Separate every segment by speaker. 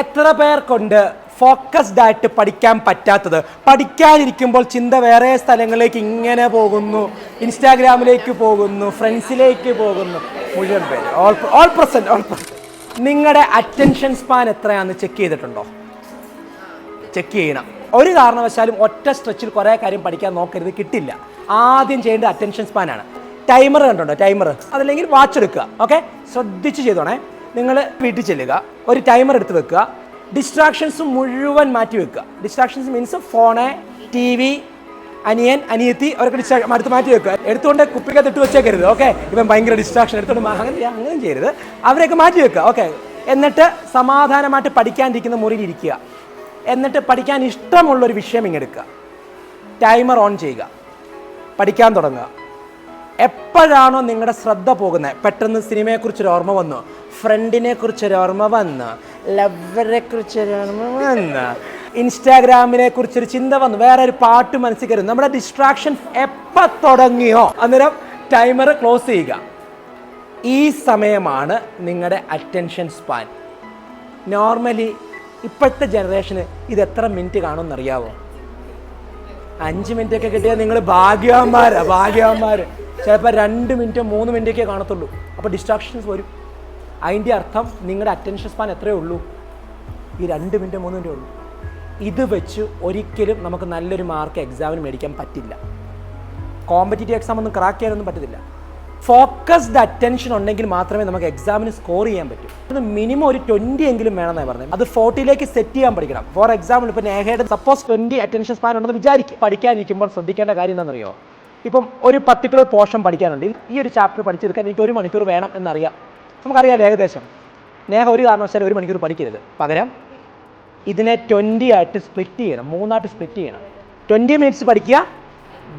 Speaker 1: എത്ര പേർ കൊണ്ട് ഫോക്കസ്ഡ് ആയിട്ട് പഠിക്കാൻ പറ്റാത്തത്? പഠിക്കാനിരിക്കുമ്പോൾ ചിന്ത വേറെ സ്ഥലങ്ങളിലേക്ക് ഇങ്ങനെ പോകുന്നു, ഇൻസ്റ്റാഗ്രാമിലേക്ക് പോകുന്നു, ഫ്രണ്ട്സിലേക്ക് പോകുന്നു. മുഴുവൻ പേര് ഓൾ പ്രസന്റ്. നിങ്ങളുടെ അറ്റൻഷൻ സ്പാൻ എത്രയാണെന്ന് ചെക്ക് ചെയ്തിട്ടുണ്ടോ? ചെക്ക് ചെയ്യണം. ഒരു കാരണവശാലും ഒറ്റ സ്ട്രെച്ചിൽ കുറേ കാര്യം പഠിക്കാൻ നോക്കരുത്, കിട്ടില്ല. ആദ്യം ചെയ്യേണ്ട അറ്റൻഷൻ സ്പാനാണ്. ടൈമർ കണ്ടുണ്ടോ? ടൈമർ, അതല്ലെങ്കിൽ വാച്ച് എടുക്കുക. ഓക്കെ, ശ്രദ്ധിച്ച് ചെയ്തോണേ. നിങ്ങൾ വീട്ടിൽ ചെല്ലുക, ഒരു ടൈമർ എടുത്ത് വെക്കുക, ഡിസ്ട്രാക്ഷൻസ് മുഴുവൻ മാറ്റി വെക്കുക. Distractions means phone, T V, അനിയൻ, അനിയത്തി, അവരൊക്കെ അടുത്ത് മാറ്റി വെക്കുക. എടുത്തുകൊണ്ട് കുപ്പിക്കകത്ത് ഇട്ട് വെച്ചേക്കരുത്. ഓക്കെ, ഇവൻ ഭയങ്കര ഡിസ്ട്രാക്ഷൻ, എടുത്തുകൊണ്ട് അങ്ങനെ ചെയ്യരുത്. അവരെയൊക്കെ മാറ്റി വെക്കുക. ഓക്കെ, എന്നിട്ട് സമാധാനമായിട്ട് പഠിക്കാനിരിക്കുന്ന മുറിയിൽ ഇരിക്കുക. എന്നിട്ട് പഠിക്കാൻ ഇഷ്ടമുള്ളൊരു വിഷയം ഇങ്ങെടുക്കുക, ടൈമർ ഓൺ ചെയ്യുക, പഠിക്കാൻ തുടങ്ങുക. എപ്പോഴാണോ നിങ്ങളുടെ ശ്രദ്ധ പോകുന്നത്, പെട്ടെന്ന് സിനിമയെക്കുറിച്ചൊരു ഓർമ്മ വന്നു, ഫ്രണ്ടിനെ കുറിച്ചൊരു ഓർമ്മ വന്നു, ലവറെ കുറിച്ചൊരു ഓർമ്മ വന്നു, ഇൻസ്റ്റാഗ്രാമിനെ കുറിച്ചൊരു ചിന്ത വന്നു, വേറെ ഒരു പാട്ട് മനസ്സിൽ കയറും, നമ്മുടെ ഡിസ്ട്രാക്ഷൻ എപ്പോൾ തുടങ്ങിയോ അന്നേരം ടൈമർ ക്ലോസ് ചെയ്യുക. ഈ സമയമാണ് നിങ്ങളുടെ അറ്റൻഷൻ സ്പാൻ. നോർമലി ഇപ്പോഴത്തെ ജനറേഷന് ഇത് എത്ര മിനിറ്റ് കാണുമെന്നറിയാവോ? 5 മിനിറ്റൊക്കെ കിട്ടിയാൽ നിങ്ങൾ ഭാഗ്യവാന്മാർ. ചിലപ്പോൾ 2 മിനിറ്റോ 3 മിനിറ്റൊക്കെ കാണത്തുള്ളൂ. അപ്പോൾ ഡിസ്ട്രാക്ഷൻസ് വരും. അതിൻ്റെ അർത്ഥം നിങ്ങളുടെ അറ്റൻഷൻ സ്പാൻ എത്രയേ ഉള്ളൂ? ഈ 2 മിനിറ്റ് 3 മിനിറ്റേ ഉള്ളൂ. ഇത് വെച്ച് ഒരിക്കലും നമുക്ക് നല്ലൊരു മാർക്ക് എക്സാമിന് മേടിക്കാൻ പറ്റില്ല. കോമ്പറ്റീറ്റീവ് എക്സാം ഒന്നും ക്രാക്ക് ചെയ്യാനൊന്നും പറ്റത്തില്ല. ഫോക്കസ്ഡ് അറ്റൻഷൻ ഉണ്ടെങ്കിൽ മാത്രമേ നമുക്ക് എക്സാമിന് സ്കോർ ചെയ്യാൻ പറ്റൂ. അത് മിനിമം ഒരു 20 എങ്കിലും വേണമെന്നാണ് പറഞ്ഞത്. അത് 40ലേക്ക് സെറ്റ് ചെയ്യാൻ പഠിക്കണം. ഫോർ എക്സാമ്പിൾ, ഇപ്പോൾ നേഹയുടെ സപ്പോസ് 20 അറ്റൻഷൻ സ്പാൻ ഉണ്ടെന്ന് വിചാരിക്കും. പഠിക്കാനിരിക്കുമ്പോൾ ശ്രദ്ധിക്കേണ്ട കാര്യം എന്താണെന്നറിയോ? ഇപ്പം ഒരു പർട്ടിക്കുലർ പോർഷൻ പഠിക്കാനുണ്ട്. ഈ ഒരു ചാപ്റ്റർ പഠിച്ചെടുക്കാൻ എനിക്ക് 1 മണിക്കൂർ വേണം എന്നറിയാം. നമുക്കറിയാം ഏകദേശം. നേഹ ഒരു കാരണവശാലും 1 മണിക്കൂർ പഠിക്കരുത്. പകരം ഇതിനെ 20 ആയിട്ട് സ്പ്ലിറ്റ് ചെയ്യണം, 3ആയിട്ട് സ്പ്ലിറ്റ് ചെയ്യണം. 20 മിനിറ്റ്സ് പഠിക്കുക,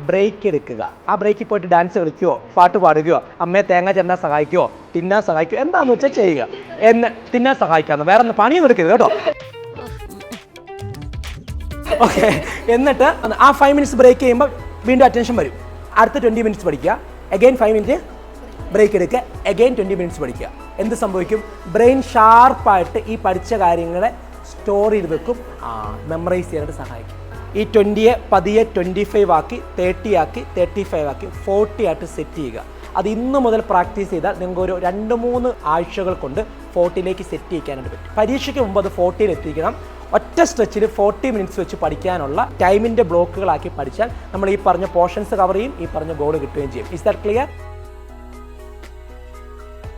Speaker 1: ബ്രേക്ക് എടുക്കുക. ആ ബ്രേക്കിൽ പോയിട്ട് ഡാൻസ് കളിക്കുകയോ പാട്ട് പാടുകയോ അമ്മയെ തേങ്ങ ചെന്നാൻ സഹായിക്കുകയോ തിന്നാൻ സഹായിക്കുകയോ എന്താണെന്ന് വെച്ചാൽ ചെയ്യുക. തിന്നാൻ സഹായിക്കാമെന്ന്, വേറെ ഒന്ന് പണിയൊന്നും എടുക്കരുത് കേട്ടോ. ഓക്കെ, എന്നിട്ട് ആ 5 മിനിറ്റ്സ് ബ്രേക്ക് ചെയ്യുമ്പോൾ വീണ്ടും അറ്റൻഷൻ വരും. അടുത്ത 20 മിനിറ്റ്സ് പഠിക്കുക, അഗൈൻ 5 മിനിറ്റ് ബ്രേക്ക് എടുക്കുക, അഗൈൻ 20 മിനിറ്റ്സ് പഠിക്കുക. എന്ത് സംഭവിക്കും? ബ്രെയിൻ ഷാർപ്പായിട്ട് ഈ പഠിച്ച കാര്യങ്ങളെ സ്റ്റോർ ചെയ്ത് വെക്കും, മെമ്മറൈസ് ചെയ്യാനായിട്ട് സഹായിക്കും. ഈ 20യെ പതിയെ 25 ആക്കി, 30 ആക്കി, 35 ആക്കി, 40 ആയിട്ട് സെറ്റ് ചെയ്യുക. അത് ഇന്ന് മുതൽ പ്രാക്ടീസ് ചെയ്താൽ നിങ്ങൾക്ക് ഒരു 2-3 ആഴ്ചകൾ കൊണ്ട് 40ലേക്ക് സെറ്റ് ചെയ്യാനായിട്ട് പറ്റും. പരീക്ഷയ്ക്ക് മുമ്പ് അത് 40ൽ എത്തിക്കണം. ഒറ്റ സ്ട്രെച്ചിൽ 40 മിനിറ്റ്സ് വെച്ച് പഠിക്കാനുള്ള ടൈമിൻ്റെ ബ്ലോക്കുകളാക്കി പഠിച്ചാൽ നമ്മൾ ഈ പറഞ്ഞ പോർഷൻസ് കവർ ചെയ്യും, ഈ പറഞ്ഞ ഗോൾ കിട്ടുകയും ചെയ്യും. Is that clear?